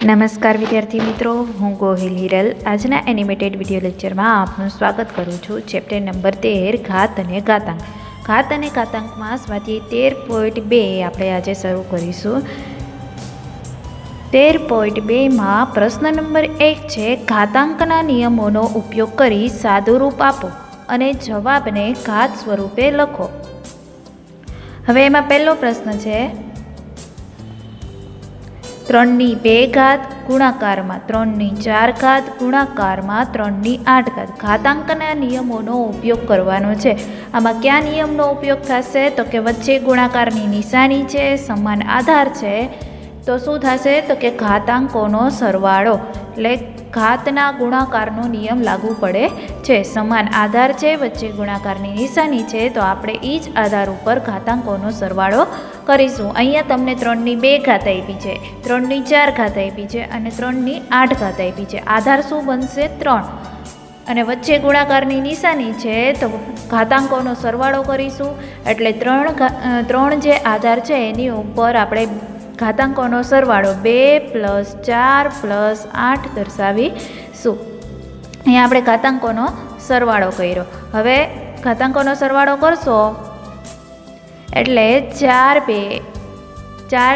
નમસ્કાર વિદ્યાર્થી મિત્રો, હું ગોહિલ હિરલ આજના એનિમેટેડ વિડીયો લેક્ચરમાં આપનું સ્વાગત કરું છું. ચેપ્ટર નંબર 13 ઘાત અને ઘાતાંક. ઘાત અને ઘાતાંકમાં સ્વાધ્યાય 13.2 આપણે આજે શરૂ કરીશું. 13.2માં પ્રશ્ન નંબર 1 છે, ઘાતાંકના નિયમોનો ઉપયોગ કરી સાદું રૂપ આપો અને જવાબને ઘાત સ્વરૂપે લખો. હવે એમાં પહેલો પ્રશ્ન છે 3/2 ઘાત ગુણાકારમાં 3/4 ગુણાકારમાં 3/8. ઘાતાંકના નિયમોનો ઉપયોગ કરવાનો છે. આમાં કયા નિયમનો ઉપયોગ થશે? તો કે વચ્ચે ગુણાકારની નિશાની છે, સમાન આધાર છે, તો શું થશે? તો કે ઘાતાંકોનો સરવાળો, એટલે ઘાતના ગુણાકારનો નિયમ લાગુ પડે છે. સમાન આધાર છે, વચ્ચે ગુણાકારની નિશાની છે, તો આપણે એ જ આધાર ઉપર ઘાતાંકોનો સરવાળો કરીશું. અહીંયા તમને 3/2 ઘાત આપી છે, 3/4 ઘાત આપી છે અને 3/8 ઘાત આપી છે. આધાર શું બનશે? 3 અને વચ્ચે ગુણાકારની નિશાની છે, તો ઘાતાંકોનો સરવાળો કરીશું. એટલે 3 જે આધાર છે એની ઉપર આપણે ઘાતાંકોનો સરવાળો 2 + 4 + 8 દર્શાવીશું. અહીંયા આપણે ઘાતાંકોનો સરવાળો કર્યો. હવે ઘાતાંકોનો સરવાળો કરશો એટલે 4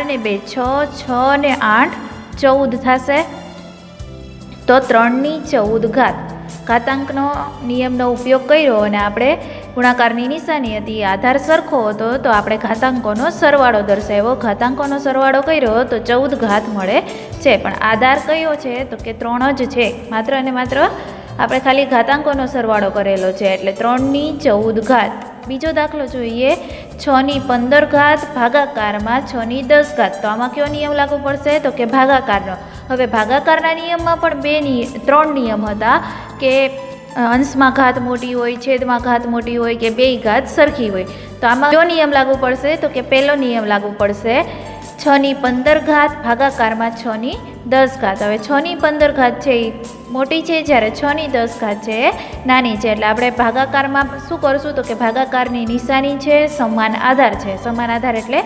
ને 2 6, 6 ને 8 14 થશે. તો 3/14 ઘાત. ઘાતાંકનો નિયમનો ઉપયોગ કર્યો અને આપણે ગુણાકારની નિશાની હતી, આધાર સરખો હતો, તો આપણે ઘાતાંકોનો સરવાળો દર્શાવ્યો. ઘાતાંકોનો સરવાળો કર્યો તો 14 ઘાત મળે છે. પણ આધાર કયો છે? તો કે 3 જ છે. માત્ર અને માત્ર આપણે ખાલી ઘાતાંકોનો સરવાળો કરેલો છે, એટલે 3/14 ઘાત. બીજો દાખલો જોઈએ, 6/15 ઘાત ભાગાકારમાં 6/10 ઘાત. તો આમાં કયો નિયમ લાગુ પડશે? તો કે ભાગાકારનો. હવે ભાગાકારના નિયમમાં પણ 3 નિયમ હતા કે અંશમાં ઘાત મોટી હોય, છેદમાં ઘાત મોટી હોય કે બે ઘાત સરખી હોય. તો આમાં કયો નિયમ લાગુ પડશે? તો કે પહેલો નિયમ લાગુ પડશે, 6/15 ઘાત ભાગાકારમાં 6/10 ઘાત. હવે 6/15 ઘાત છે એ મોટી છે, જ્યારે 6/10 ઘાત છે એ નાની છે. એટલે આપણે ભાગાકારમાં શું કરશું? તો કે ભાગાકારની નિશાની છે, સમાન આધાર છે. સમાન આધાર એટલે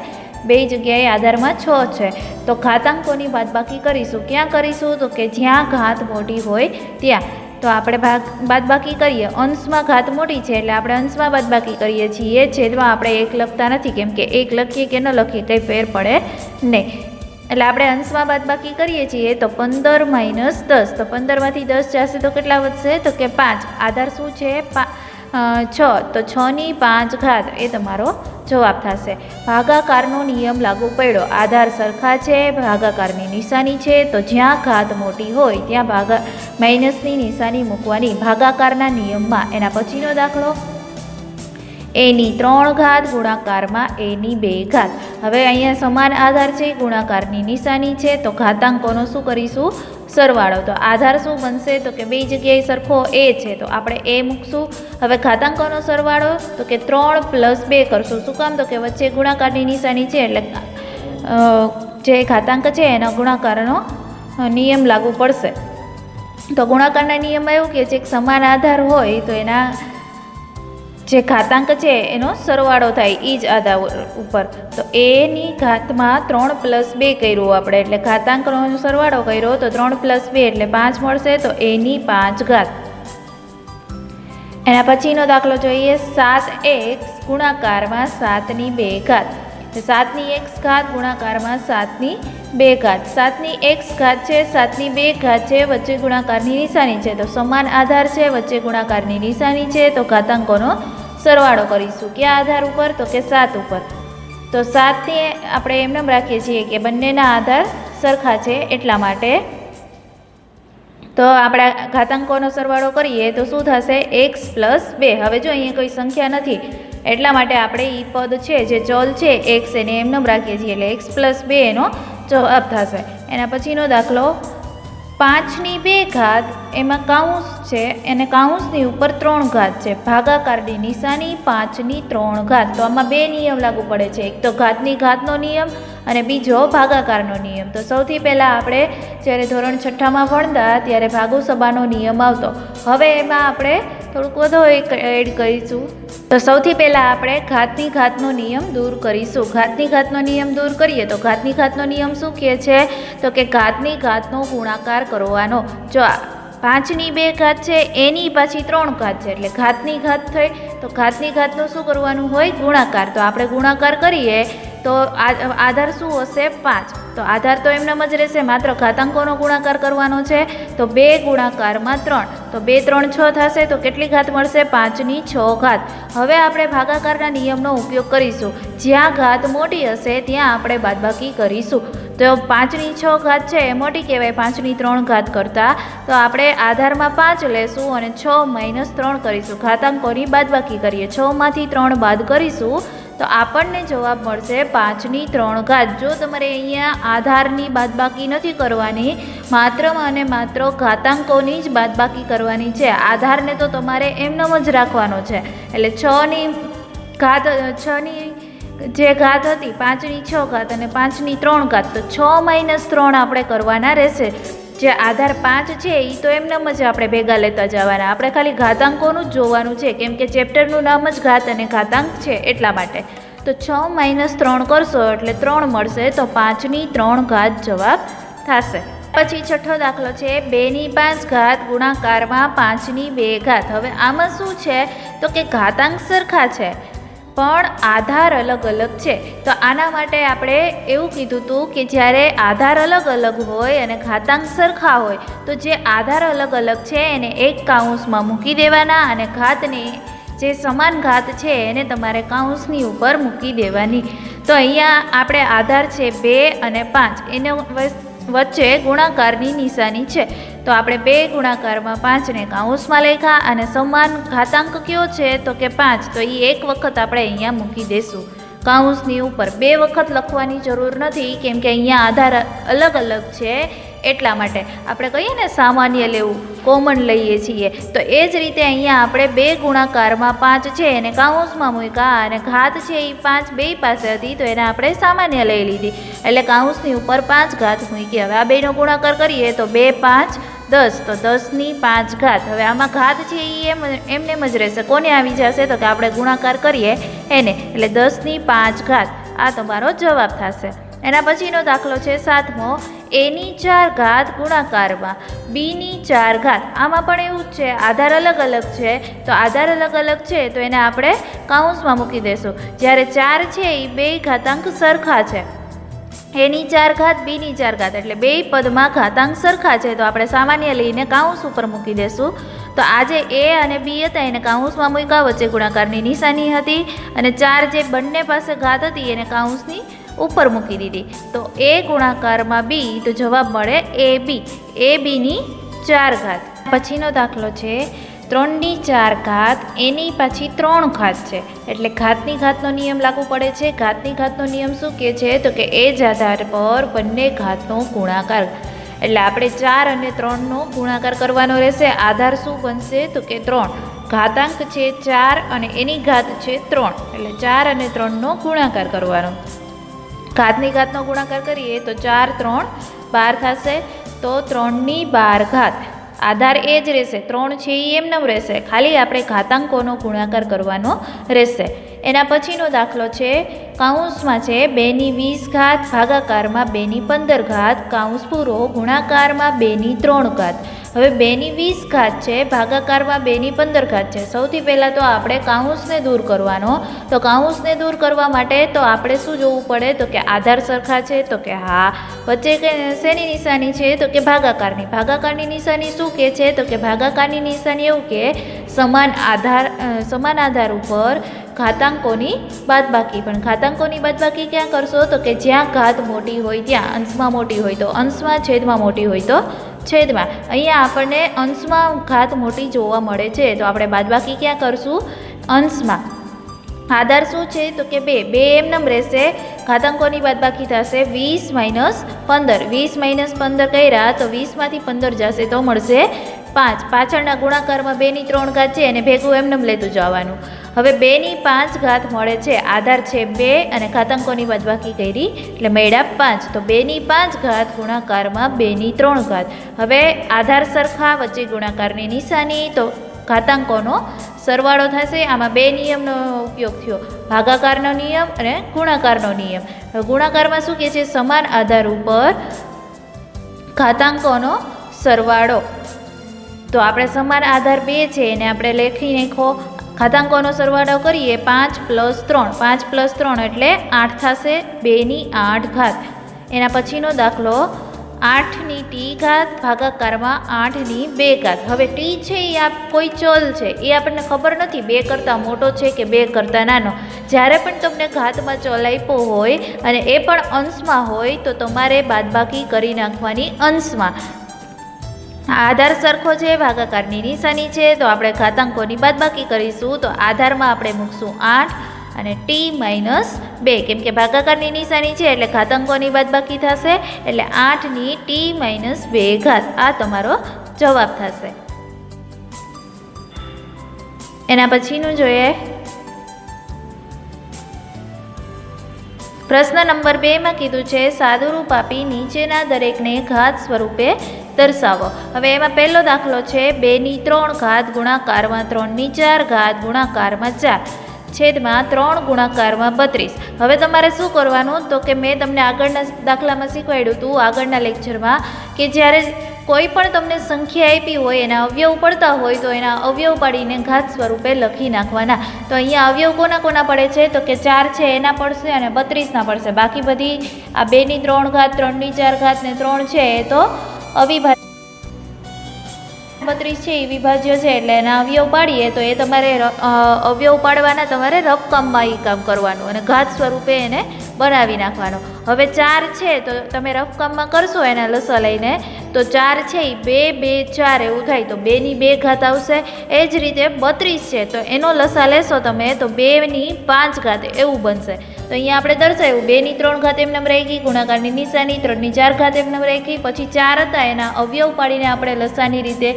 બે જગ્યાએ આધારમાં 6 છે, તો ઘાતાંકોની બાદબાકી કરીશું. ક્યાં કરીશું? તો કે જ્યાં ઘાત મોટી હોય ત્યાં. તો આપણે બાદબાકી કરીએ. અંશમાં ઘાત મોટી છે એટલે આપણે અંશમાં બાદબાકી કરીએ છીએ, છેદમાં આપણે 1 લખતા નથી, કેમ કે 1 લખીએ કે ન લખીએ કંઈ ફેર પડે નહીં. એટલે આપણે અંશમાં બાદબાકી કરીએ છીએ. તો 15 - 10, તો 15માંથી 10 જશે તો કેટલા વધશે? તો કે 5. આધાર શું છે? 6, તો 6/5 ઘાત એ તમારો જવાબ થશે. ભાગાકારનો નિયમ લાગુ પડ્યો. આધાર સરખા છે, ભાગાકારની નિશાની છે, તો જ્યાં ઘાત મોટી હોય ત્યાં માઇનસની નિશાની મૂકવાની ભાગાકારના નિયમમાં. એના પછીનો દાખલો, a3 ઘાત ગુણાકારમાં a2 ઘાત. હવે અહીંયા સમાન આધાર છે, ગુણાકારની નિશાની છે, તો ઘાતાંકોનો શું કરીશું? સરવાળો. તો આધાર શું બનશે? તો કે બે જગ્યાએ સરખો a છે, તો આપણે a મૂકશું. હવે ઘાતાંકોનો સરવાળો તો કે 3 + 2 કરશું. શું કામ? તો કે વચ્ચે ગુણાકારની નિશાની છે, એટલે જે ઘાતાંક છે એના ગુણાકારનો નિયમ લાગુ પડશે. તો ગુણાકારના નિયમમાં એવું કે છે કે સમાન આધાર હોય તો એના જે ઘાતાંક છે એનો સરવાળો થાય એ જ આધાર ઉપર. તો એની ઘાતમાં 3 + 2 કર્યું આપણે, એટલે ઘાતાંકનો સરવાળો કર્યો તો 3 + 2 એટલે 5 મળશે. તો a5 ઘાત. એના પછીનો દાખલો જોઈએ, 7x ગુણાકારમાં 7/2 ઘાત. 7x ઘાત ગુણાકારમાં 7/2 ઘાત. 7x ઘાત છે, 7/2 ઘાત છે, વચ્ચે ગુણાકારની નિશાની છે, તો સમાન આધાર છે, વચ્ચે ગુણાકારની નિશાની છે, તો ઘાતાંકોનો સરવાળો કરીશું. કયા આધાર ઉપર? તો કે 7 ઉપર. તો 7ને આપણે એમને રાખીએ છીએ કે બંનેના આધાર સરખા છે એટલા માટે. તો આપણે ઘાતાંકોનો સરવાળો કરીએ તો શું થશે? x + 2. હવે જો અહીંયા કોઈ સંખ્યા નથી એટલા માટે આપણે એ પદ છે જે ચલ છે x એને એમને રાખીએ છીએ, એટલે x + 2 એનો જવાબ થશે. એના પછીનો દાખલો, 5/2 ઘાત, એમાં કાઉન્સ છે અને કાઉન્સની ઉપર 3 ઘાત છે, ભાગાકારની નિશાની 5/3 ઘાત. તો આમાં બે નિયમ લાગુ પડે છે, એક તો ઘાતની ઘાતનો નિયમ અને બીજો ભાગાકારનો નિયમ. તો સૌથી પહેલાં આપણે જ્યારે ધોરણ 6માં ભણતા ત્યારે ભાગુસભાનો નિયમ આવતો. હવે એમાં આપણે થોડુંક વધુ એડ કરીશું. તો સૌથી પહેલાં આપણે ઘાતની ઘાતનો નિયમ દૂર કરીશું. ઘાતની ઘાતનો નિયમ દૂર કરીએ તો ઘાતની ઘાતનો નિયમ શું કહે છે? તો કે ઘાતની ઘાતનો ગુણાકાર કરવાનો. જો 5ની 2 ઘાત છે એની પાછી 3 ઘાત છે એટલે ઘાતની ઘાત થઈ. તો ઘાતની ઘાતનું શું કરવાનું હોય? ગુણાકાર. તો આપણે ગુણાકાર કરીએ તો આધાર શું હશે? 5. તો આધાર તો એમનેમ જ રહેશે, માત્ર ઘાતાંકોનો ગુણાકાર કરવાનો છે. તો 2 ગુણાકારમાં 3. તો 2 3 6 થશે. તો કેટલી ઘાત મળશે? 5ની 6 ઘાત. હવે આપણે ભાગાકારના નિયમનો ઉપયોગ કરીશું. જ્યાં ઘાત મોટી હશે ત્યાં આપણે બાદબાકી કરીશું. તો 5ની 6 ઘાત છે એ મોટી કહેવાય 5ની 3 ઘાત કરતાં. તો આપણે આધારમાં 5 લેશું અને 6 - 3 કરીશું. ઘાતાંકોની બાદબાકી કરીએ. 6માંથી 3 બાદ કરીશું તો આપણને જવાબ મળશે 5ની 3 ઘાત. જો તમારે અહીંયા આધારની બાદબાકી નથી કરવાની, માત્ર અને માત્ર ઘાતાંકોની જ બાદબાકી કરવાની છે. આધારને તો તમારે એમનેમ જ રાખવાનો છે. એટલે 6ની ઘાત 6ની જે ઘાત હતી 5ની 6 ઘાત અને 5ની 3 ઘાત, તો 6 - 3 આપણે કરવાના રહેશે. જે આધાર 5 છે એ તો એમનેમ જ આપણે ભેગા લેતા જવાના. આપણે ખાલી ઘાતાંકોનું જ જોવાનું છે, કેમ કે ચેપ્ટરનું નામ જ ઘાત અને ઘાતાંક છે એટલા માટે. તો 6 - 3 કરશો એટલે 3 મળશે. તો 5ની 3 ઘાત જવાબ થશે. પછી છઠ્ઠો દાખલો છે 2ની 5 ઘાત ગુણાકારમાં 5ની 2 ઘાત. હવે આમાં શું છે? તો કે ઘાતાંક સરખા છે પણ આધાર અલગ અલગ છે. તો આના માટે આપણે એવું કીધું હતું કે જ્યારે આધાર અલગ અલગ હોય અને ઘાતાંક સરખા હોય તો જે આધાર અલગ અલગ છે એને એક કાઉન્સમાં મૂકી દેવાના અને ઘાતની જે સમાન ઘાત છે એને તમારે કાઉન્સની ઉપર મૂકી દેવાની. તો અહીંયા આપણે આધાર છે 2 અને 5, એનો વચ્ચે ગુણાકારની નિશાની છે. તો આપણે 2 ગુણાકારમાં 5ને કાઉન્સમાં લખ્યા અને સમાન ઘાતાંક કયો છે? તો કે 5. તો એ એક વખત આપણે અહીંયા મૂકી દઈશું કાઉન્સની ઉપર. 2 વખત લખવાની જરૂર નથી, કેમ કે અહીંયા આધાર અલગ અલગ છે એટલા માટે. આપણે કહીએ ને સામાન્ય લેવું, કોમન લઈએ છીએ, તો એ જ રીતે અહીંયા આપણે 2 ગુણાકારમાં 5 છે એને કાઉન્સમાં મૂક્યા અને ઘાત છે એ 5 બે પાસે હતી તો એને આપણે સામાન્ય લઈ લીધી એટલે કાઉન્સની ઉપર 5 ઘાત મૂકી. હવે આ બેનો ગુણાકાર કરીએ તો 2 5 10. તો 10ની 5 ઘાત. હવે આમાં ઘાત છે એ એમને જ રહેશે. કોને આવી જશે? તો કે આપણે ગુણાકાર કરીએ એને, એટલે 10ની 5 ઘાત. આ તમારો જવાબ થશે. એના પછીનો દાખલો છે 7મો એની 4 ઘાત ગુણાકારમાં બીની 4 ઘાત. આમાં પણ એવું જ છે, આધાર અલગ અલગ છે. તો આધાર અલગ અલગ છે તો એને આપણે કાઉન્સમાં મૂકી દઈશું. જ્યારે 4 છે એ 2 ઘાતાંક સરખા છે. એની 4 ઘાત બીની 4 ઘાત એટલે 2 પદમાં ઘાતાંક સરખા છે તો આપણે સામાન્ય લઈને કાઉન્સ ઉપર મૂકી દઈશું. તો આ જે એ અને બી હતા એને કાઉન્સમાં મૂક્યા, વચ્ચે ગુણાકારની નિશાની હતી અને 4 જે બંને પાસે ઘાત હતી એને કાઉન્સની ઉપર મૂકી દીધી. તો એ ગુણાકારમાં બી, તો જવાબ મળે એ બી. એ બીની 4 ઘાત. પછીનો દાખલો છે 3ની 4 ઘાત એની પાછી 3 ઘાત છે એટલે ઘાતની ઘાતનો નિયમ લાગુ પડે છે. ઘાતની ઘાતનો નિયમ શું કહે છે? તો કે એ જ આધાર પર બંને ઘાતનો ગુણાકાર. એટલે આપણે 4 અને 3નો ગુણાકાર કરવાનો રહેશે. આધાર શું બનશે? તો કે 3. ઘાતાંક છે 4 અને એની ઘાત છે 3 એટલે 4 અને 3નો ગુણાકાર કરવાનો. ઘાતની ઘાતનો ગુણાકાર કરીએ તો 4 3 12 થશે. તો 3ની 12 ઘાત. આધાર એ જ રહેશે, 3 છે એ એમનેમ રહેશે, ખાલી આપણે ઘાતાંકોનો ગુણાકાર કરવાનો રહેશે. એના પછીનો દાખલો છે કાઉન્સમાં છે 2ની 20 ઘાત ભાગાકારમાં 2ની 15 ઘાત કાઉન્સ પૂરો ગુણાકારમાં 2ની 3 ઘાત. હવે 2ની 20 ઘાત છે ભાગાકારમાં 2ની 15 ઘાત છે. સૌથી પહેલાં તો આપણે કાઉન્સને દૂર કરવાનો. તો કાઉન્સને દૂર કરવા માટે તો આપણે શું જોવું પડે? તો કે આધાર સરખા છે તો કે હા. વચ્ચે શેની નિશાની છે? તો કે ભાગાકારની. ભાગાકારની નિશાની શું કહે છે? તો કે ભાગાકારની નિશાની એવું કે સમાન આધાર ઉપર ઘાતાંકોની બાદબાકી. પણ ઘાતાંકોની બાદબાકી ક્યાં કરશો? તો કે જ્યાં ઘાત મોટી હોય ત્યાં. અંશમાં મોટી હોય તો અંશમાં, છેદમાં મોટી હોય તો છેદમાં. અહીંયા આપણને અંશમાં ઘાત મોટી જોવા મળે છે તો આપણે બાદબાકી ક્યાં કરશું? અંશમાં. આધાર શું છે? તો કે 2. 2 એમનેમ રહેશે. ઘાતાંકોની બાદબાકી થશે 20 - 15. 20 - 15 કર્યા તો 20માંથી 15 જશે તો મળશે 5. પાછળના ગુણાકારમાં 2ની 3 ઘાત છે અને ભેગું એમનેમ લેતું જવાનું. હવે 2ની 5 ઘાત મળે છે. આધાર છે 2 અને ઘાતાંકોની બાદબાકી કરી એટલે મળ્યા 5. તો 2ની 5 ઘાત ગુણાકારમાં 2ની 3 ઘાત. હવે આધાર સરખા, વચ્ચે ગુણાકારની નિશાની, તો ઘાતાંકોનો સરવાળો થશે. આમાં બે નિયમનો ઉપયોગ થયો, ભાગાકારનો નિયમ અને ગુણાકારનો નિયમ. હવે ગુણાકારમાં શું કહે છે? સમાન આધાર ઉપર ઘાતાંકોનો સરવાળો. તો આપણે સમાન આધાર 2 છે એને આપણે લખી નાખો. ઘાતાંકોનો સરવાળો કરીએ 5 + 3, 5 + 3 એટલે 8 થશે, 2 ની 8 ઘાત. એના પછીનો દાખલો 8 ની t ઘાત ભાગાકારમાં 8 ની 2 ઘાત. હવે t છે એ કોઈ ચલ છે, એ આપણને ખબર નથી 2 કરતાં મોટો છે કે 2 કરતાં નાનો. જ્યારે પણ તમને ઘાતમાં ચલ આપ્યો હોય અને એ પણ અંશમાં હોય તો તમારે બાદબાકી કરી નાખવાની અંશમાં. આધાર સરખો છે, ભાગાકારની નિશાની છે, તો આપણે ઘાતાંકોની બાદબાકી કરીશું. તો આધારમાં આપણે મૂકશું 8 અને t - 2, કેમ કે ભાગાકારની નિશાની છે એટલે ઘાતાંકોની બાદબાકી થશે, એટલે 8 ની t - 2 ઘાત. આ તમારો જવાબ થશે. એના પછીનું જોઈએ પ્રશ્ન નંબર 2 માં કીધું છે સાદુરૂપ આપી નીચેના દરેકને ઘાત સ્વરૂપે દર્શાવો. હવે એમાં પહેલો દાખલો છે 2 ની 3 ઘાત ગુણાકારમાં 3 ની 4 ઘાત ગુણાકારમાં 4 છેદમાં 3 ગુણાકારમાં 32. હવે તમારે શું કરવાનું? તો કે મેં તમને આગળના દાખલામાં શીખવાડ્યું હતું, આગળના લેક્ચરમાં, કે જ્યારે કોઈ પણ તમને સંખ્યા આપી હોય એના અવયવ પડતા હોય તો એના અવયવ પાડીને ઘાત સ્વરૂપે લખી નાખવાના. તો અહીંયા અવયવ કોના કોના પડે છે? તો કે 4 છે એના પડશે અને 32 ના પડશે. બાકી બધી આ 2 ની 3 ઘાત, 3 ની 4 ઘાત ને 3 છે એ તો અવિભાજ્ય, 32 છે એ વિભાજ્ય છે એટલે એના અવયવ પાડીએ તો એ તમારે અવયવ પાડવાના, તમારે રફકામમાં એ કામ કરવાનું અને ઘાત સ્વરૂપે એને બનાવી નાખવાનો. હવે 4 છે તો તમે રફકામમાં કરશો એના લસા લઈને, તો 4 છે એ 2, 2, 4 એવું થાય તો 2 ની 2 ઘાત આવશે. એ જ રીતે 32 છે તો એનો લસા લેશો તમે તો 2 ની 5 ઘાત એવું બનશે. તો અહીંયા આપણે દર્શાવ્યું 2 ની 3 ઘાત એમને રાખી, ગુણાકારની નિશાની 3 ની 4 ઘાત એમને રાખી, પછી 4 હતા એના અવયવ પાડીને આપણે લસાની રીતે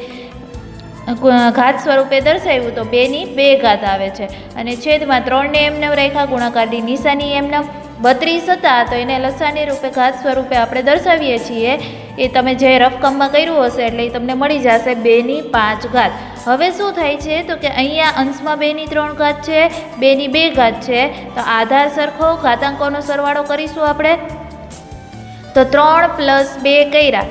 ઘાત સ્વરૂપે દર્શાવ્યું તો 2 ની 2 ઘાત આવે છે. અને છેદમાં 3 ને એમને રાખ્યા, ગુણાકારની નિશાની એમને 32 હતા તો એને લસાની રૂપે ઘાત સ્વરૂપે આપણે દર્શાવીએ છીએ. એ તમે જે રફકામમાં કર્યું હશે એટલે એ તમને મળી જશે 2 ની 5 ઘાત. હવે શું થાય છે? તો કે અહીંયા અંશમાં 2 ની 3 ઘાત છે, 2 ની 2 ઘાત છે, તો આધાર સરખો, ઘાતાંકોનો સરવાળો કરીશું આપણે. તો 3 + 2 કર્યા,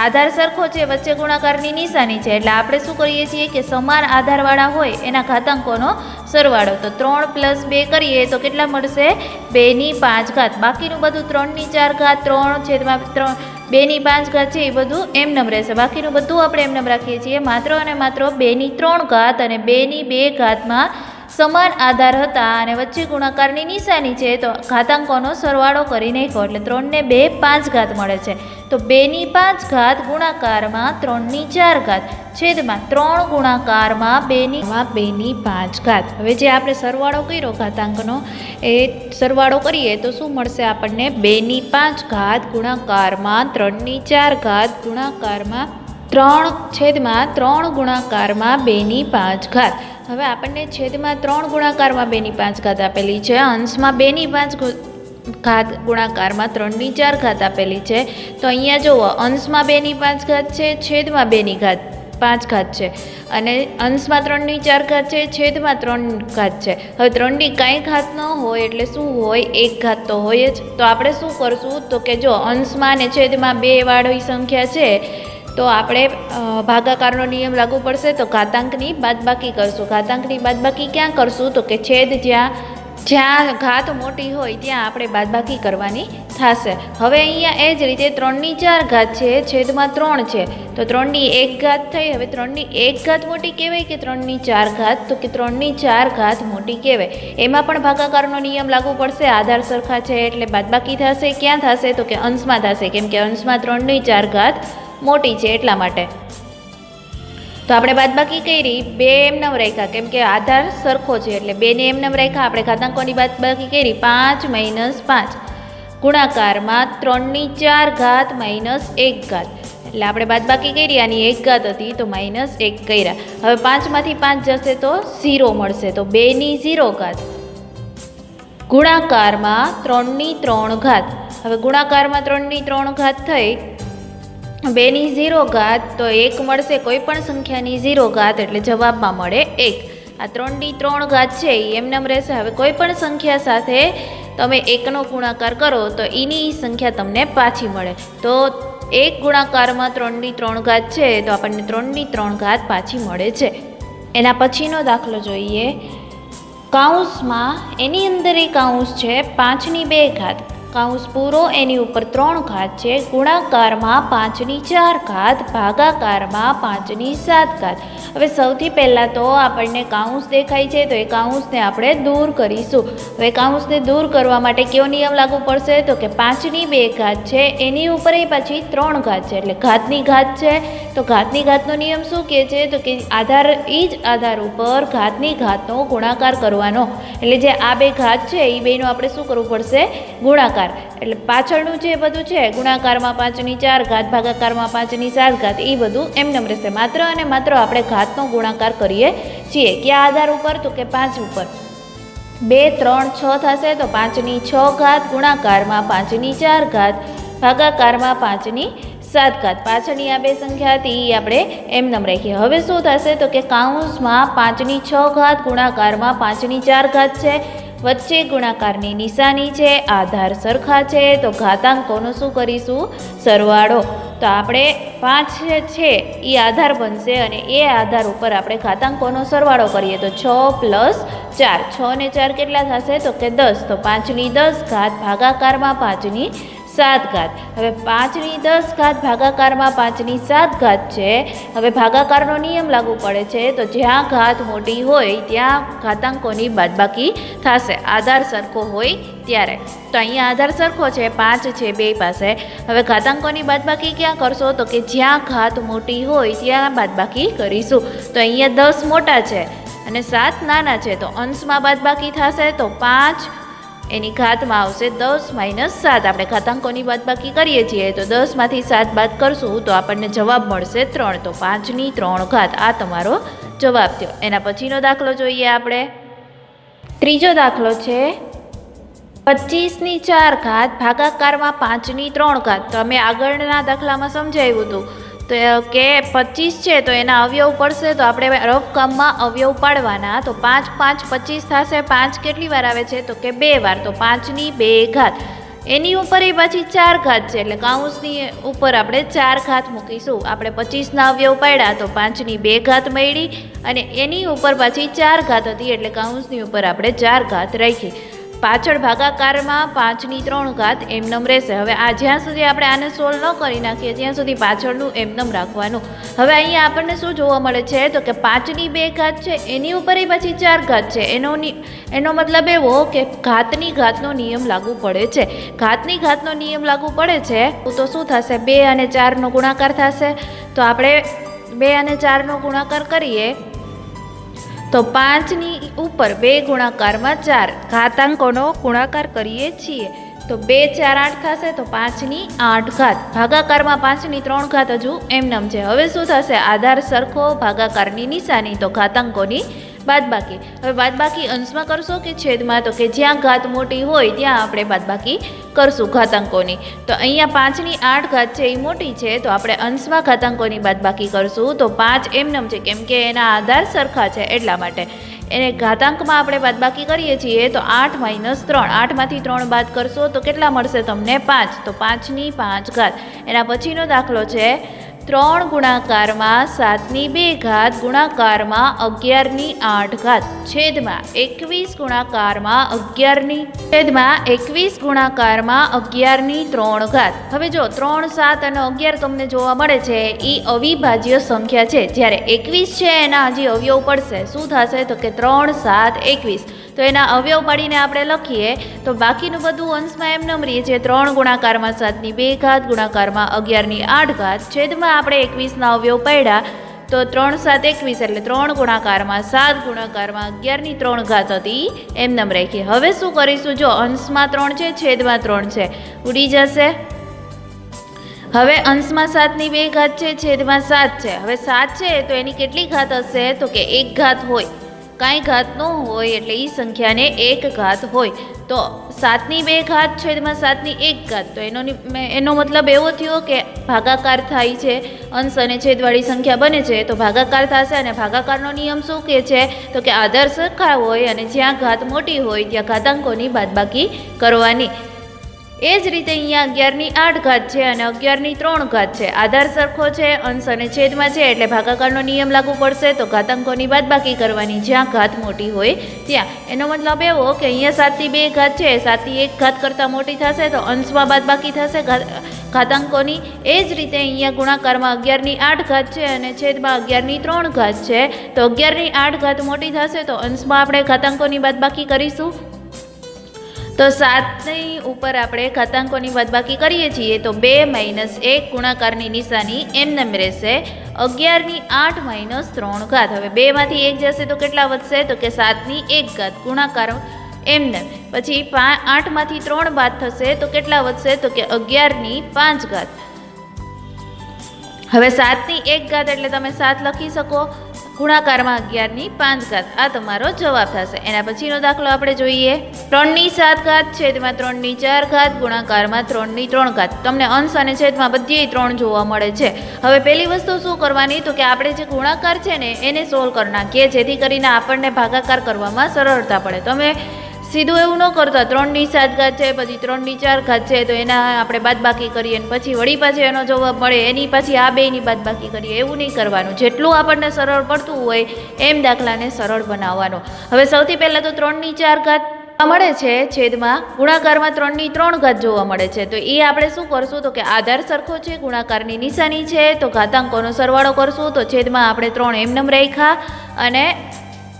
આધાર સરખો છે, વચ્ચે ગુણાકારની નિશાની છે એટલે આપણે શું કરીએ છીએ કે સમાન આધારવાળા હોય એના ઘાતાંકોનો સરવાળો. તો 3 + 2 કરીએ તો કેટલા મળશે? 2 ની 5 ઘાત. બાકીનું બધું 3 ની 4 ઘાત, 3 છેદમાં 3, 2 ની 5 ઘાત છે એ બધું એમનેમ રહેશે. બાકીનું બધું આપણે એમનેમ રાખીએ છીએ. માત્ર અને માત્ર 2 ની 3 ઘાત અને 2 ની 2 ઘાતમાં સમાન આધાર હતા અને વચ્ચે ગુણાકારની નિશાની છે તો ઘાતાંકોનો સરવાળો કરી નાખો એટલે 3 ને 2 5 ઘાત મળે છે. તો 2 ની 5 ઘાત ગુણાકારમાં 3 ની 4 ઘાત છેદમાં 3 ગુણાકારમાં 2 ની 5 ઘાત. હવે જે આપણે સરવાળો કર્યો ઘાતાંકનો એ સરવાળો કરીએ તો શું મળશે આપણને? 2 ની 5 ઘાત ગુણાકારમાં 3 ની 4 ઘાત ગુણાકારમાં 3 છેદમાં 3 ગુણાકારમાં 2 ની 5 ઘાત. હવે આપણને છેદમાં 3 ગુણાકારમાં 2 ની 5 ઘાત આપેલી છે, અંશમાં 2 ની 5 ઘાત ગુણાકારમાં 3 ની 4 ઘાત આપેલી છે. તો અહીંયા જુઓ, અંશમાં 2 ની 5 ઘાત છે, છેદમાં 2 ની 5 ઘાત છે અને અંશમાં 3 ની 4 ઘાત છે, છેદમાં 3 ઘાત છે. હવે 3 ની કાંઈ ઘાત ન હોય એટલે શું હોય? 1 ઘાત તો હોય જ. તો આપણે શું કરશું? તો કે જો અંશમાં અને છેદમાં 2 વાળી સંખ્યા છે તો આપણે ભાગાકારનો નિયમ લાગુ પડશે તો ઘાતાંકની બાદબાકી કરશું. ઘાતાંકની બાદબાકી ક્યાં કરશું? તો કે છેદ જ્યાં ઘાત મોટી હોય ત્યાં આપણે બાદબાકી કરવાની થશે. હવે અહીંયા એ જ રીતે 3 ની 4 ઘાત છે, છેદમાં 3 છે તો 3 ની 1 ઘાત થઈ. હવે 3 ની 1 ઘાત મોટી કહેવાય કે 3 ની 4 ઘાત? તો કે 3 ની 4 ઘાત મોટી કહેવાય. એમાં પણ ભાગાકારનો નિયમ લાગુ પડશે, આધાર સરખા છે એટલે બાદબાકી થશે. ક્યાં થશે? તો કે અંશમાં થશે, કેમ કે અંશમાં 3 ની 4 ઘાત મોટી છે એટલા માટે. તો આપણે બાદબાકી કરી, 2 એમનેમ રાખ્યા કેમ કે આધાર સરખો છે એટલે 2 ને એમનેમ રાખ્યા. આપણે ઘાતાંકોની બાદબાકી કરી 5 - 5 ગુણાકારમાં 3 ની 4 ઘાત -1 ઘાત એટલે આપણે બાદબાકી કરી, આની 1 ઘાત હતી તો -1 કર્યા. હવે 5 માંથી 5 જશે તો 0 મળશે તો 2 ની 0 ઘાત ગુણાકારમાં 3 ની 3 ઘાત. હવે ગુણાકારમાં 3 ની 3 ઘાત થઈ 2ની 0 ઘાત તો 1 મળશે, કોઈ પણ સંખ્યાની 0 ઘાત એટલે જવાબમાં મળે 1. આ 3ની 3 ઘાત છે એ એમનેમ રહેશે. હવે કોઈ પણ સંખ્યા સાથે તમે 1નો ગુણાકાર કરો તો એની સંખ્યા તમને પાછી મળે. તો 1 ગુણાકારમાં 3ની 3 ઘાત છે તો આપણને 3ની 3 ઘાત પાછી મળે છે. એના પછીનો દાખલો જોઈએ. કૌંસમાં એની અંદર એ કૌંસ છે 5ની 2 ઘાત, કૌંસ પૂરો, એની ઉપર 3 ઘાત છે, ગુણાકારમાં 5ની 4 ઘાત, ભાગાકારમાં 5ની 7 ઘાત. હવે સૌથી પહેલાં તો આપણને કૌંસ દેખાય છે તો એ કૌંસને આપણે દૂર કરીશું. હવે કૌંસને દૂર કરવા માટે કયો નિયમ લાગુ પડશે તો કે 5ની 2 ઘાત છે એની ઉપર એ પછી 3 ઘાત છે એટલે ઘાતની ઘાત છે. તો ઘાતની ઘાતનો નિયમ શું કહે છે તો કે આધાર એ જ આધાર ઉપર ઘાતની ઘાતનો ગુણાકાર કરવાનો. એટલે જે આ બે ઘાત છે એ બેનો આપણે શું કરવું પડશે? ગુણાકાર. એટલે પાછળનું જે બધું છે ગુણાકારમાં 5ની 4 ઘાત, ભાગાકારમાં 5ની 7 ઘાત, એ બધું એમનેમ રહેશે. માત્ર અને માત્ર આપણે ઘાતનો ગુણાકાર કરીએ છીએ. કયા આધાર ઉપર તો કે 5 ઉપર. 2, 3, 6 થશે તો 5ની 6 ઘાત, ગુણાકારમાં 5ની 4 ઘાત, ભાગાકારમાં 5ની 7 ઘાત. પાછળની આ બે સંખ્યા હતી એ આપણે એમનેમ રાખીએ. હવે શું થશે તો કે કૌંસમાં 5ની 6 ઘાત, ગુણાકારમાં 5ની 4 ઘાત છે, વચ્ચે ગુણાકારની નિશાની છે, આધાર સરખા છે, તો ઘાતાંકોનો શું કરીશું? સરવાળો. તો આપણે 5 છે એ આધાર બનશે અને એ આધાર ઉપર આપણે ઘાતાંકોનો સરવાળો કરીએ તો 6 + 4, 6 ને 4 કેટલા થશે તો કે 10. તો 5ની 10 ઘાત, ભાગાકારમાં 5ની 7 ઘાત. હવે 5ની 10 ઘાત ભાગાકારમાં 5ની 7 ઘાત છે. હવે ભાગાકારનો નિયમ લાગુ પડે છે તો જ્યાં ઘાત મોટી હોય ત્યાં ઘાતાંકોની બાદબાકી થશે, આધાર સરખો હોય ત્યારે. તો અહીંયા આધાર સરખો છે, 5 છે બે પાસે. હવે ઘાતાંકોની બાદબાકી ક્યાં કરશો તો કે જ્યાં ઘાત મોટી હોય ત્યાં બાદબાકી કરીશું. તો અહીંયા 10 મોટા છે અને 7 નાના છે તો અંશમાં બાદબાકી થશે તો 5 એની ઘાતમાં આવશે 10 - 7. આપણે ઘાતાંકોની બાદબાકી કરીએ છીએ તો 10 માંથી 7 બાદ કરશું તો આપણને જવાબ મળશે 3. તો 5ની 3 ઘાત આ તમારો જવાબ થયો. એના પછીનો દાખલો જોઈએ આપણે. ત્રીજો દાખલો છે 25ની 4 ઘાત, ભાગાકારમાં 5ની 3 ઘાત. તો અમે આગળના દાખલામાં સમજાવ્યું હતું તો કે 25 છે તો એના અવયવ પડશે તો આપણે રફ કામમાં અવયવ પાડવાના. તો 5 × 5 = 25 થશે. 5 કેટલી વાર આવે છે તો કે 2 વાર. તો 5ની 2 ઘાત. એની ઉપર એ પાછી 4 ઘાત છે એટલે કૌંસની ઉપર આપણે 4 ઘાત મૂકીશું. આપણે 25ના અવયવ પાડ્યા તો 5ની 2 ઘાત મળી અને એની ઉપર પાછી 4 ઘાત હતી એટલે કૌંસની ઉપર આપણે 4 ઘાત રાખી. પાછળ ભાગાકારમાં 5ની 3 ઘાત એમનેમ રહેશે. હવે આ જ્યાં સુધી આપણે આને સોલ્વ ન કરી નાખીએ ત્યાં સુધી પાછળનું એમનેમ રાખવાનું. હવે અહીંયા આપણને શું જોવા મળે છે તો કે 5ની 2 ઘાત છે એની ઉપર એ પછી 4 ઘાત છે. એનો મતલબ એવો કે ઘાતની ઘાતનો નિયમ લાગુ પડે છે. ઘાતની ઘાતનો નિયમ લાગુ પડે છે તો શું થશે? 2 અને 4નો ગુણાકાર થશે. તો આપણે 2 અને 4નો ગુણાકાર કરીએ તો 5ની ઉપર 2 ગુણાકારમાં 4 ઘાતાંકોનો ગુણાકાર કરીએ છીએ તો 2 × 4 = 8 થશે. તો 5ની 8 ઘાત. ભાગાકારમાં 5ની 3 ઘાત હજુ એમનેમ છે. હવે શું થશે? આધાર સરખો, ભાગાકારની નિશાની, તો ઘાતાંકોની બાદબાકી. હવે બાદબાકી અંશમાં કરશો કે છેદમાં તો કે જ્યાં ઘાત મોટી હોય ત્યાં આપણે બાદબાકી કરશું ઘાતાંકોની. તો અહીંયા 5ની 8 ઘાત છે એ મોટી છે તો આપણે અંશમાં ઘાતાંકોની બાદબાકી કરશું. તો 5 એમનેમ છે કેમ કે એના આધાર સરખા છે એટલા માટે. એને ઘાતાંકમાં આપણે બાદબાકી કરીએ છીએ તો 8 - 3, 8માંથી 3 બાદ કરશો તો કેટલા મળશે તમને? 5. તો 5ની 5 ઘાત. એના પછીનો દાખલો છે 3 ગુણાકારમાં 7ની 2 ઘાત, ગુણાકારમાં 11ની 8 ઘાત, છેદમાં 21 ગુણાકારમાં 11ની 3 ઘાત. હવે જો 3, 7 અને 11 તમને જોવા મળે છે એ અવિભાજ્ય સંખ્યા છે. જ્યારે 21 છે એના હજી અવયવ પડશે. શું થશે તો કે 3, 7, 21. તો એના અવયવ પાડીને આપણે લખીએ તો બાકીનું બધું અંશમાં એમનેમ રહીએ છે. 3 ગુણાકારમાં 7ની 2 ઘાત, ગુણાકારમાં 11ની 8 ઘાત, છેદમાં આપણે 21ના અવયવ પાડ્યા તો 3, 7, 21 એટલે 3 ગુણાકારમાં 7, ગુણાકારમાં 11ની 3 ઘાત હતી એમનેમ રાખીએ. હવે શું કરીશું? જો અંશમાં 3 છે, છેદમાં 3 છે, ઉડી જશે. હવે અંશમાં 7ની 2 ઘાત છે, છેદમાં 7 છે. હવે 7 છે તો એની કેટલી ઘાત હશે તો કે 1 ઘાત હોય. કાંઈ ઘાત ન હોય એટલે એ સંખ્યાને 1 ઘાત હોય. તો 7ની 2 ઘાત છેદમાં 7ની 1 ઘાત. તો એનો મતલબ એવો થયો કે ભાગાકાર થાય છે, અંશ અને છેદવાળી સંખ્યા બને છે તો ભાગાકાર થશે. અને ભાગાકારનો નિયમ શું કહે છે તો કે આધાર સરખા હોય અને જ્યાં ઘાત મોટી હોય ત્યાં ઘાતાંકોની બાદબાકી કરવાની. એ જ રીતે અહીંયા 11ની 8 ઘાત છે અને 11ની 3 ઘાત છે. આધાર સરખો છે, અંશ અને છેદમાં છે એટલે ભાગાકારનો નિયમ લાગુ પડશે તો ઘાતાંકોની બાદબાકી કરવાની જ્યાં ઘાત મોટી હોય ત્યાં. એનો મતલબ એવો કે અહીંયા 7ની 2 ઘાત છે, 7ની 1 ઘાત કરતાં મોટી થશે તો અંશમાં બાદબાકી થશે ઘાતાંકોની. એ જ રીતે અહીંયા ગુણાકારમાં 11ની 8 ઘાત છે અને છેદમાં 11ની 3 ઘાત છે તો 11ની 8 ઘાત મોટી થશે તો અંશમાં આપણે ઘાતાંકોની બાદબાકી કરીશું. તો 7ની ઉપર આપણે ઘાતાંકોની બાદબાકી કરીએ છીએ તો 2 - 1 ગુણાકારની નિશાની એમનેમ રહેશે. 11ની 8 - 3 ઘાત. હવે 2 માંથી 1 જશે તો કેટલા વધશે તો કે 7ની 1 ઘાત ગુણાકાર એમનેમ. પછી 8 માંથી 3 બાદ થશે તો કેટલા વધશે તો કે 11ની 5 ઘાત. હવે 7ની 1 ઘાત એટલે તમે 7 લખી શકો, ગુણાકારમાં 11ની 5 ઘાત. આ તમારો જવાબ થશે. એના પછીનો દાખલો આપણે જોઈએ. 3ની 7 ઘાત છેદમાં 3ની 4 ઘાત ગુણાકારમાં 3ની 3 ઘાત. તમને અંશ અને છેદમાં બધીય 3 જોવા મળે છે. હવે પહેલી વસ્તુ શું કરવાની તો કે આપણે જે ગુણાકાર છે ને એને સોલ્વ કરી નાખીએ જેથી કરીને આપણને ભાગાકાર કરવામાં સરળતા પડે. તમે સીધું એવું ન કરતા 3ની 7 ઘાત છે પછી 3ની 4 ઘાત છે તો એના આપણે બાદબાકી કરીએ અને પછી વળી પાછી એનો જવાબ મળે એની પછી આ બેની બાદબાકી કરીએ, એવું નહીં કરવાનું. જેટલું આપણને સરળ પડતું હોય એમ દાખલાને સરળ બનાવવાનો. હવે સૌથી પહેલાં તો 3ની 4 ઘાત મળે છે, છેદમાં ગુણાકારમાં 3ની 3 ઘાત જોવા મળે છે. તો એ આપણે શું કરશું તો કે આધાર સરખો છે, ગુણાકારની નિશાની છે તો ઘાતાંકોનો સરવાળો કરશું. તો છેદમાં આપણે 3 એમનેમ રાખ્યા અને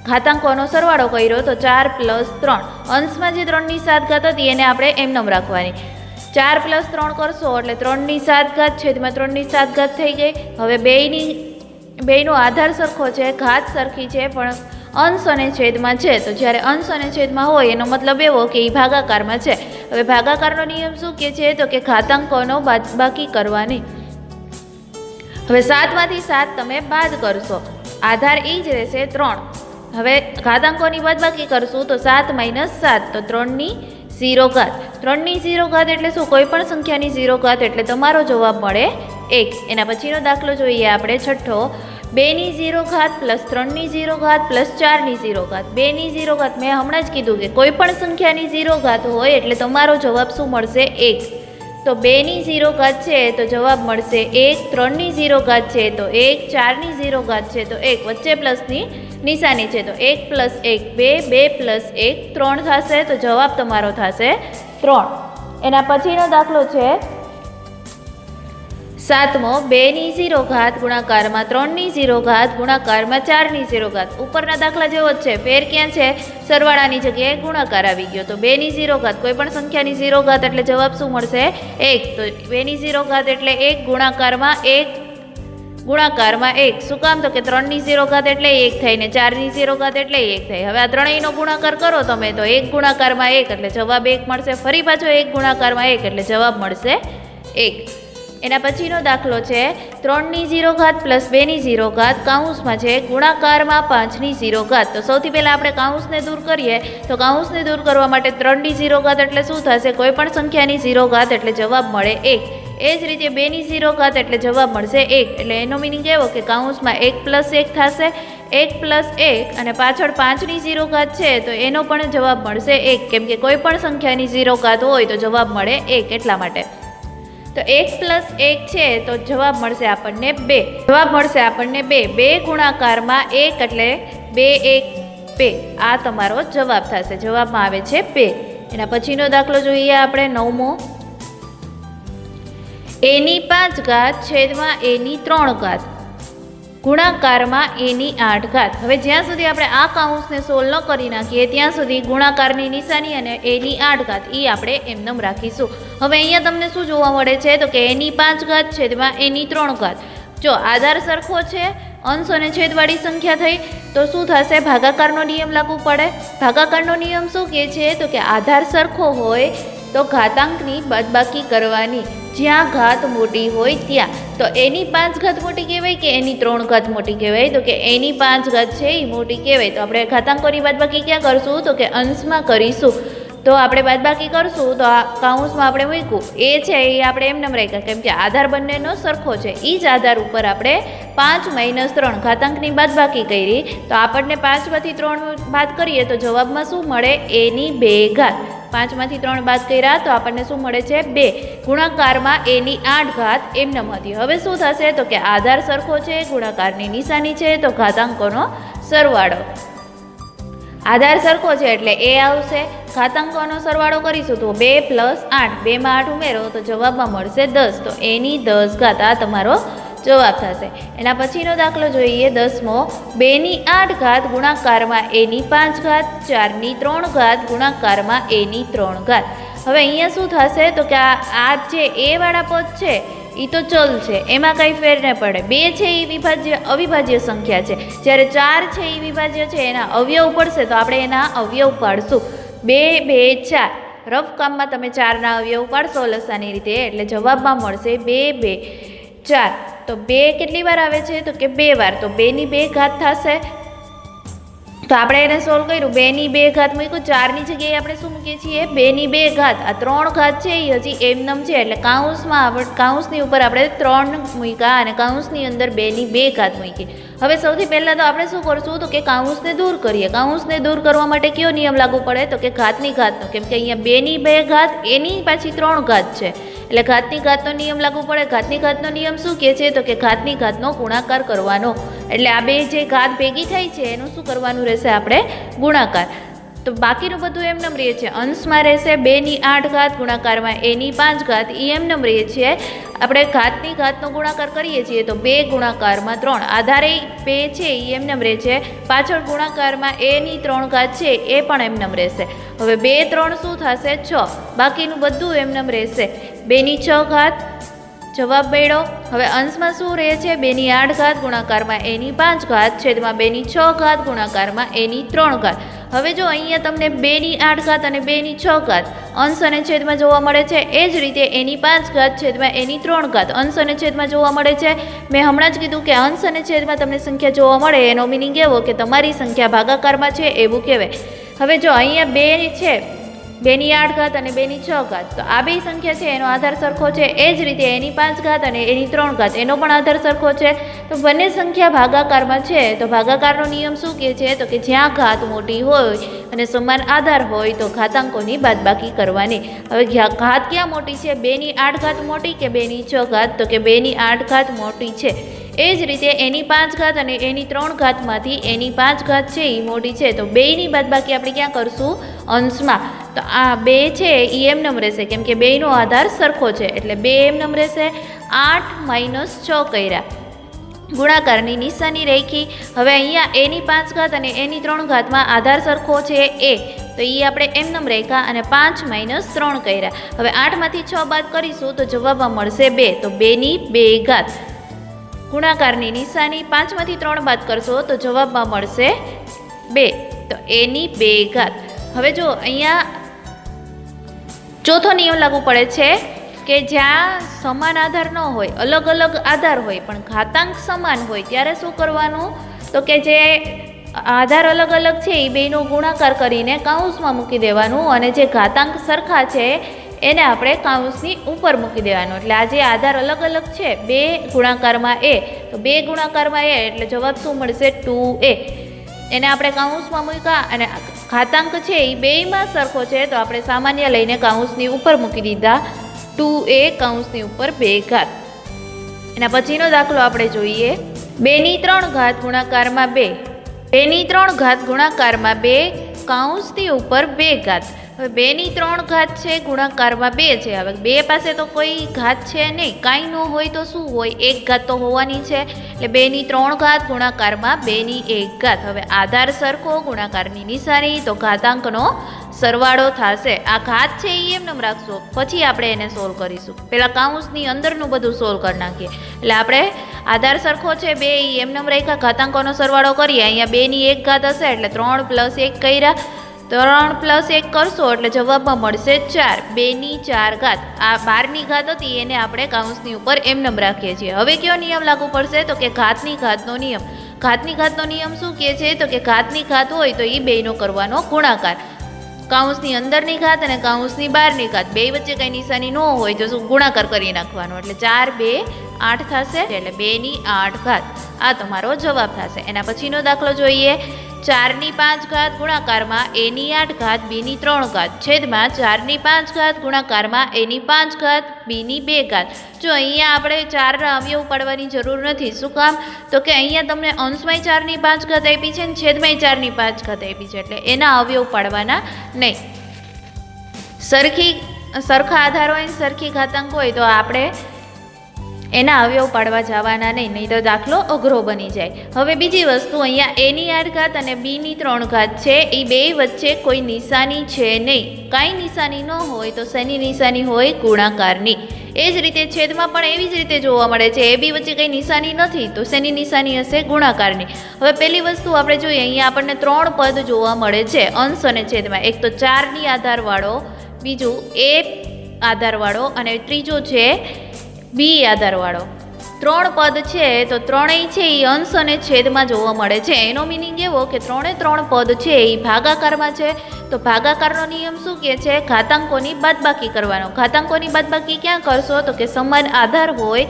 ઘાતાંકોનો સરવાળો કર્યો તો 4 + 3. અંશમાં જે 3ની 7 ઘાત હતી એને આપણે એમનેમ રાખવાની. 4 + 3 કરશો એટલે 3ની 7 ઘાત છેદમાં 3ની 7 ઘાત થઈ ગઈ. હવે બેયનો આધાર સરખો છે, ઘાત સરખી છે પણ અંશ અને છેદમાં છે. તો જ્યારે અંશ અને છેદમાં હોય એનો મતલબ એવો કે એ ભાગાકારમાં છે. હવે ભાગાકારનો નિયમ શું કહે છે તો કે ઘાતાંકોનો બાદબાકી કરવાની. હવે 7 માંથી 7 તમે બાદ કરશો, આધાર એ જ રહેશે 3. હવે ઘાતાંકોની બાદબાકી કરશું તો 7 - 7 તો 3ની 0 ઘાત. 3ની 0 ઘાત એટલે શું? કોઈ પણ સંખ્યાની 0 ઘાત એટલે તમારો જવાબ મળે 1. એના પછીનો દાખલો જોઈએ આપણે છઠ્ઠો. 2ની 0 ઘાત + 3ની 0 ઘાત + 4ની 0 ઘાત. 2ની 0 ઘાત મેં હમણાં જ કીધું કે કોઈ પણ સંખ્યાની 0 ઘાત હોય એટલે તમારો જવાબ શું મળશે? 1. તો 2ની 0 ઘાત છે તો જવાબ મળશે 1. 3ની 0 ઘાત છે તો 1. 4ની 0 ઘાત છે તો 1. વચ્ચે પ્લસની નિશાની છે તો 1 + 1 2, 2 + 1 3 થશે. તો જવાબ તમારો થશે 3. એના પછીનો દાખલો છે 7મો. 2ની 0 ઘાત ગુણાકારમાં 3ની 0 ઘાત ગુણાકારમાં 4ની 0 ઘાત. ઉપરના દાખલા જેવો જ છે, ફેર ક્યાં છે? સરવાળાની જગ્યાએ ગુણાકાર આવી ગયો. તો 2ની 0 ઘાત કોઈ પણ સંખ્યાની 0 ઘાત એટલે જવાબ શું મળશે? 1. તો 2ની 0 ઘાત એટલે 1 ગુણાકારમાં 1 ગુણાકારમાં 1. શું કામ તો કે 3ની 0 ઘાત એટલે 1 થાય ને 4ની 0 ઘાત એટલે 1 થાય. હવે આ ત્રણેયનો ગુણાકાર કરો તમે તો 1 ગુણાકારમાં 1 એટલે જવાબ 1 મળશે. ફરી પાછો 1 ગુણાકારમાં 1 એટલે જવાબ મળશે 1. એના પછીનો દાખલો છે 3ની 0 ઘાત + 2ની 0 ઘાત કાઉન્સમાં છે ગુણાકારમાં 5ની 0 ઘાત. તો સૌથી પહેલાં આપણે કાઉન્સને દૂર કરીએ તો કાઉન્સને દૂર કરવા માટે 3ની 0 ઘાત એટલે શું થશે? કોઈ પણ સંખ્યાની 0 ઘાત એટલે જવાબ મળે 1. એ જ રીતે 2ની 0 ઘાત એટલે જવાબ મળશે 1. એટલે એનો મિનિંગ એવો કે કાઉન્સમાં 1 + 1 થશે, 1 + 1 અને પાછળ 5ની 0 ઘાત છે તો એનો પણ જવાબ મળશે 1. કેમ કે કોઈ પણ સંખ્યાની 0 ઘાત હોય તો જવાબ મળે 1 એટલા માટે. તો 1 + 1 છે તો જવાબ મળશે આપણને 2. જવાબ મળશે આપણને 2. 2 ગુણાકારમાં 1 એટલે 2 1 2. આ તમારો જવાબ થશે. જવાબમાં આવે છે 2. એના પછીનો દાખલો જોઈએ આપણે 9મો. aની 5 ઘાત છેદમાં aની 3 ઘાત ગુણાકારમાં aની 8 ઘાત. હવે જ્યાં સુધી આપણે આ કાઉન્સને સોલ્વ ન કરી નાખીએ ત્યાં સુધી ગુણાકારની નિશાની અને aની 8 ઘાત એ આપણે એમનેમ રાખીશું. હવે અહીંયા તમને શું જોવા મળે છે તો કે aની 5 ઘાત છેદમાં aની 3 ઘાત. જો આધાર સરખો છે, અંશ અને છેદવાળી સંખ્યા થઈ તો શું થશે? ભાગાકારનો નિયમ લાગુ પડે. ભાગાકારનો નિયમ શું કહે છે તો કે આધાર સરખો હોય તો ઘાતાંકની બાદબાકી કરવાની જ્યાં ઘાત મોટી હોય ત્યાં. તો એની 5 ઘાત મોટી કહેવાય કે એની 3 ઘાત મોટી કહેવાય? તો કે એની 5 ઘાત છે એ મોટી કહેવાય. તો આપણે ઘાતાંકોની બાદબાકી ક્યાં કરશું? તો કે અંશમાં કરીશું. તો આપણે બાદબાકી કરશું તો આ કાઉન્સમાં આપણે મૂક્યું એ છે એ આપણે એમ નમ રાખ્યા કેમ કે આધાર બંનેનો સરખો છે. એ જ આધાર ઉપર આપણે 5 - 3 ઘાતાંકની બાદબાકી કરી તો આપણને 5માંથી 3 બાદ કરીએ તો જવાબમાં શું મળે? એની 2 ઘાત. 5માંથી 3 બાદ કર્યા તો આપણને શું મળે છે? 2. ગુણાકારમાં એની 8 ઘાત એમનેમ હતી. હવે શું થશે તો કે આધાર સરખો છે, ગુણાકારની નિશાની છે તો ઘાતાંકોનો સરવાળો. આધાર સરખો છે એટલે એ આવશે. ઘાતાંકોનો સરવાળો કરીશું તો 2 + 8. 2માં 8 ઉમેરો તો જવાબમાં મળશે 10. તો એની 10 ઘાત આ તમારો જવાબ થશે. એના પછીનો દાખલો જોઈએ 10મો. 2ની 8 ઘાત ગુણાકારમાં એની 5 ઘાત. 4ની 3 ઘાત ગુણાકારમાં એની 3 ઘાત. હવે અહીંયા શું થશે તો કે આ જે એ વાળા પદ છે એ તો ચલ છે, એમાં કંઈ ફેર ન પડે. 2 છે એ અવિભાજ્ય સંખ્યા છે, જ્યારે 4 છે એ વિભાજ્ય છે, એના અવયવ પડશે તો આપણે એના અવયવ પાડશું. 2 2 4. રફ કામમાં તમે 4ના અવયવ પાડશો લસાની રીતે એટલે જવાબમાં મળશે 2 2 4. તો 2 કેટલી વાર આવે છે તો કે 2 વાર. તો 2ની 2 ઘાત થશે. તો આપણે એને સોલ્વ કર્યું. 2ની 2 ઘાત મૂક્યું. 4ની જગ્યાએ આપણે શું મૂકીએ છીએ? 2ની 2 ઘાત. આ 3 ઘાત છે એ હજી એમનેમ છે એટલે કાઉન્સની ઉપર આપણે 3 મૂક્યા અને કાઉન્સની અંદર 2ની 2 ઘાત મૂકી. હવે સૌથી પહેલાં તો આપણે શું કરશું તો કે કાઉન્સને દૂર કરીએ. કાઉન્સને દૂર કરવા માટે કયો નિયમ લાગુ પડે તો કે ઘાતની ઘાતનો, કેમ કે અહીંયા 2ની 2 ઘાત એની પાછી 3 ઘાત છે એટલે ઘાતની ઘાતનો નિયમ લાગુ પડે. ઘાતની ઘાતનો નિયમ શું કહે છે તો કે ઘાતની ઘાતનો ગુણાકાર કરવાનો. એટલે આ બે જે ઘાત ભેગી થાય છે એનું શું કરવાનું રહેશે? આપણે ગુણાકાર. તો બાકીનું બધું એમનેમ રહે છે. અંશમાં રહેશે 2ની 8 ઘાત ગુણાકારમાં એની 5 ઘાત એ એમનેમ રહે છે. આપણે ઘાતની ઘાતનો ગુણાકાર કરીએ છીએ તો 2 ગુણાકારમાં 3. આધારે 2 છે એ એમનેમ રહે છે. પાછળ ગુણાકારમાં એની 3 ઘાત છે એ પણ એમનેમ રહેશે. હવે 2 3 શું થશે? 6. બાકીનું બધું એમનેમ રહેશે. 2ની 6 ઘાત જવાબ મેળવો. હવે અંશમાં શું રહે છે? 2ની 8 ઘાત ગુણાકારમાં એની 5 ઘાત છેદમાં 2ની 6 ઘાત ગુણાકારમાં એની 3 ઘાત. હવે જો અહીંયા તમને 2ની 8 ઘાત અને 2ની 6 ઘાત અંશ અને છેદમાં જોવા મળે છે, એ જ રીતે એની 5 ઘાત છેદમાં એની 3 ઘાત અંશ અને છેદમાં જોવા મળે છે. મેં હમણાં જ કીધું કે અંશ અને છેદમાં તમને સંખ્યા જોવા મળે એનો મિનિંગ એવો કે તમારી સંખ્યા ભાગાકારમાં છે એવું કહેવાય. હવે જો અહીંયા 2 છે, 2ની 8 ઘાત અને 2ની 6 ઘાત, તો આ બે સંખ્યા છે એનો આધાર સરખો છે. એ જ રીતે એની 5 ઘાત અને એની 3 ઘાત એનો પણ આધાર સરખો છે. તો બંને સંખ્યા ભાગાકારમાં છે. તો ભાગાકારનો નિયમ શું કહે છે તો કે જ્યાં ઘાત મોટી હોય અને સમાન આધાર હોય તો ઘાતાંકોની બાદબાકી કરવાની. હવે ઘાત ક્યાં મોટી છે? 2ની 8 ઘાત મોટી કે 2ની 6 ઘાત? તો કે 2ની 8 ઘાત મોટી છે. એ જ રીતે એની 5 ઘાત અને એની 3 ઘાતમાંથી એની 5 ઘાત છે એ મોટી છે. તો બેયની બાદબાકી આપણે ક્યાં કરશું? અંશમાં. તો આ 2 છે એ એમનેમ રહેશે કેમ કે બેયનો આધાર સરખો છે એટલે 2 એમનેમ રહેશે. 8 - 6 કર્યા. ગુણાકારની નિશાની રાખી. હવે અહીંયા એની 5 ઘાત અને એની 3 ઘાતમાં આધાર સરખો છે એ, તો એ આપણે એમનેમ રાખ્યા અને 5 - 3 કર્યા. હવે 8માંથી 6 બાદ કરીશું તો જવાબમાં મળશે 2. તો 2ની 2 ઘાત. ગુણાકારની નિશાની 5માંથી 3 બાદ કરશો તો જવાબમાં મળશે 2. તો એની 2 ઘાત. હવે જો અહીંયા ચોથો નિયમ લાગુ પડે છે કે જ્યાં સમાન આધાર ન હોય, અલગ અલગ આધાર હોય પણ ઘાતાંક સમાન હોય ત્યારે શું કરવાનું તો કે જે આધાર અલગ અલગ છે એ બેનો ગુણાકાર કરીને કાઉન્સમાં મૂકી દેવાનું અને જે ઘાતાંક સરખા છે એને આપણે કાઉન્સની ઉપર મૂકી દેવાનું. એટલે આ જે આધાર અલગ અલગ છે 2 ગુણાકારમાં એ, તો 2 ગુણાકારમાં એ એટલે જવાબ શું મળશે? 2a. એને આપણે કાઉન્સમાં મૂક્યા અને ઘાતાંક છે એ બેયમાં સરખો છે તો આપણે સામાન્ય લઈને કાઉન્સની ઉપર મૂકી દીધા. 2a કાઉન્સની ઉપર 2 ઘાત. એના પછીનો દાખલો આપણે જોઈએ. 2ની 3 ઘાત ગુણાકારમાં 2. 2ની 3 ઘાત ગુણાકારમાં 2 કાઉન્સની ઉપર 2 ઘાત. હવે 2ની 3 ઘાત છે ગુણાકારમાં 2 છે. હવે 2 પાસે તો કોઈ ઘાત છે નહીં, કાંઈ ન હોય તો શું હોય? 1 ઘાત તો હોવાની છે. એટલે 2ની 3 ઘાત ગુણાકારમાં 2ની 1 ઘાત. હવે આધાર સરખો, ગુણાકારની નિશાની, તો ઘાતાંકનો સરવાળો થશે. આ ઘાત છે એ એમનેમ રાખશો, પછી આપણે એને સોલ્વ કરીશું. પહેલાં કાઉન્સની અંદરનું બધું સોલ્વ કરી નાખીએ. એટલે આપણે આધાર સરખો છે 2 એ એમનેમ રાખ્યા, ઘાતાંકોનો સરવાળો કરીએ. અહીંયા 2ની 1 ઘાત હશે એટલે 3 + 1 કર્યા. 3 + 1 કરશો એટલે જવાબમાં મળશે 4. 2ની 4 ઘાત. આ 12ની ઘાત હતી એને આપણે કાઉન્સની ઉપર એમનેમ રાખીએ છીએ. હવે કયો નિયમ લાગુ પડશે તો કે ઘાતની ઘાતનો નિયમ. ઘાતની ઘાતનો નિયમ શું કહે છે તો કે ઘાતની ઘાત હોય તો એ બેયનો કરવાનો ગુણાકાર. કાઉન્સની અંદરની ઘાત અને કાઉન્સની બહારની ઘાત બે વચ્ચે કંઈ નિશાની ન હોય તો શું ગુણાકાર કરી નાખવાનો, એટલે 4 2 8 થશે, એટલે 2 ની 8 ઘાત. આ તમારો જવાબ થશે. એના પછીનો દાખલો જોઈએ. 4 ની 5 ઘાત ગુણાકારમાં a ની 8 ઘાત b ની 3 ઘાત છેદમાં 4 ની 5 ઘાત ગુણાકારમાં a ની 5 ઘાત b ની 2 ઘાત. જો અહીંયા આપણે 4 અવયવ પાડવાની જરૂર નથી. શું કામ? તો કે અહીંયા તમને અંશમાં 4 ની 5 ઘાત આપી છે અને છેદમાં 4 ની 5 ઘાત આપી છે, એટલે એના અવયવ પાડવાના નહીં. સરખા આધાર હોય સરખી ઘાતાંક હોય તો આપણે એના અવયવ પાડવા જવાના નહીં તો દાખલો અઘરો બની જાય. હવે બીજી વસ્તુ, અહીંયા a ની 8 ઘાત અને b ની 3 ઘાત છે, એ બે વચ્ચે કોઈ નિશાની છે નહીં. કાંઈ નિશાની ન હોય તો શેની નિશાની હોય? ગુણાકારની. એ જ રીતે છેદમાં પણ એવી જ રીતે જોવા મળે છે. એ બી વચ્ચે કંઈ નિશાની નથી તો શેની નિશાની હશે? ગુણાકારની. હવે પહેલી વસ્તુ આપણે જોઈએ, અહીંયા આપણને 3 પદ જોવા મળે છે અંશ અને છેદમાં. એક તો 4 ની આધારવાળો, બીજું a આધારવાળો અને ત્રીજો છે બી આધારવાળો. 3 પદ છે તો ત્રણેય છે એ અંશ અને છેદમાં જોવા મળે છે. એનો મિનિંગ એવો કે 3 પદ છે એ ભાગાકારમાં છે. તો ભાગાકારનો નિયમ શું કહે છે? ઘાતાંકોની બાદબાકી કરવાનો. ઘાતાંકોની બાદબાકી ક્યાં કરશો? તો કે સમાન આધાર હોય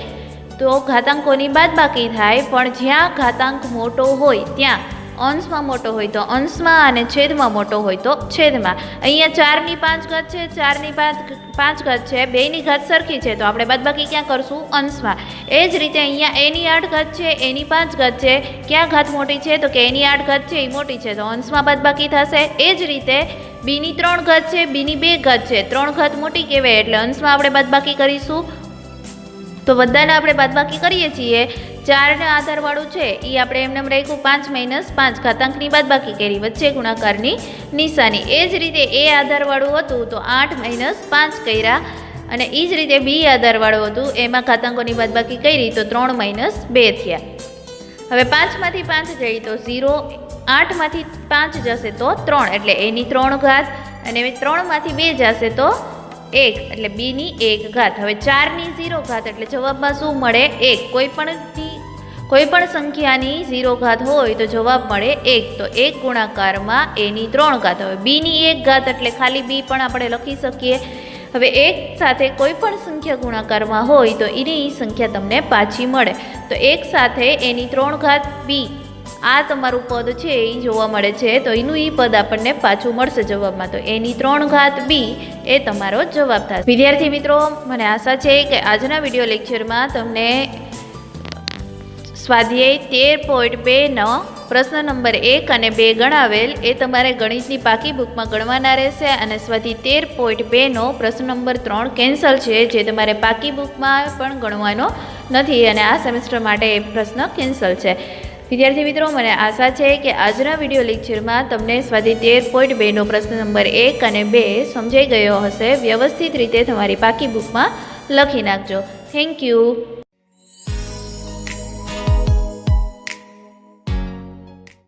તો ઘાતાંકોની બાદબાકી થાય, પણ જ્યાં ઘાતાંક મોટો હોય ત્યાં અંશમાં મોટો હોય તો અંશમાં અને છેદમાં મોટો હોય તો છેદમાં. અહીંયા 4 ની 5 ઘાત છે, 4 ની 5 ઘાત છે, 2 ની ઘાત સરખી છે તો આપણે બાદબાકી ક્યાં કરશું? અંશમાં. એ જ રીતે અહીંયા a ની 8 ઘાત છે, a ની 5 ઘાત છે, ક્યાં ઘાત મોટી છે? તો કે a ની 8 ઘાત છે એ મોટી છે તો અંશમાં બાદબાકી થશે. એ જ રીતે b ની 3 ઘાત છે, b ની 2 ઘાત છે, 3 ઘાત મોટી કહેવાય એટલે અંશમાં આપણે બાદબાકી કરીશું. તો બધાને આપણે બાદબાકી કરીએ છીએ. 4 ને આધારવાળું છે એ આપણે એમને રાખ્યું 5 - 5 ઘાતાંકની બાદબાકી કરી, વચ્ચે ગુણાકારની નિશાની. એ જ રીતે a આધારવાળું હતું તો 8 - 5 કર્યા, અને એ જ રીતે b આધારવાળું હતું એમાં ઘાતાંકોની બાદબાકી કરી તો 3 - 2 થયા. હવે 5 માંથી 5 જઈ તો 0, 8 માંથી 5 જશે તો 3, એટલે a ની 3 ઘાત, અને 3 માંથી 2 જશે તો 1, એટલે b ની 1 ઘાત. હવે 4 ની 0 ઘાત એટલે જવાબમાં શું મળે? 1. કોઈ પણ સંખ્યાની 0 ઘાત હોય તો જવાબ મળે 1. તો 1 ગુણાકારમાં a ની 3 ઘાત. હવે b ની 1 ઘાત એટલે ખાલી b પણ આપણે લખી શકીએ. હવે 1 સાથે કોઈ પણ સંખ્યા ગુણાકારમાં હોય તો એની સંખ્યા તમને પાછી મળે. તો 1 સાથે a ની 3 ઘાત b, આ તમારું પદ છે એ જોવા મળે છે તો એનું એ પદ આપણને પાછું મળશે જવાબમાં. તો a ની 3 ઘાત b એ તમારો જવાબ થશે. વિદ્યાર્થી મિત્રો, મને આશા છે કે આજના વિડીયો લેક્ચરમાં તમને સ્વાધ્યાય 13.2નો પ્રશ્ન નંબર 1 અને 2 ગણાવેલ એ તમારે ગણિતની પાકી બુકમાં ગણવાના રહેશે, અને સ્વાધ્યાય 13.2નો પ્રશ્ન નંબર 3 કેન્સલ છે, જે તમારે પાકી બુકમાં પણ ગણવાનો નથી, અને આ સેમેસ્ટર માટે એ પ્રશ્ન કેન્સલ છે. વિદ્યાર્થી મિત્રો, મને આશા છે કે આજના વિડીયો લેક્ચરમાં તમને સ્વાધ્યાય 13.2નો પ્રશ્ન નંબર 1 અને 2 સમજાઈ ગયો હશે. વ્યવસ્થિત રીતે તમારી પાકી બુકમાં લખી નાખજો. Thank you.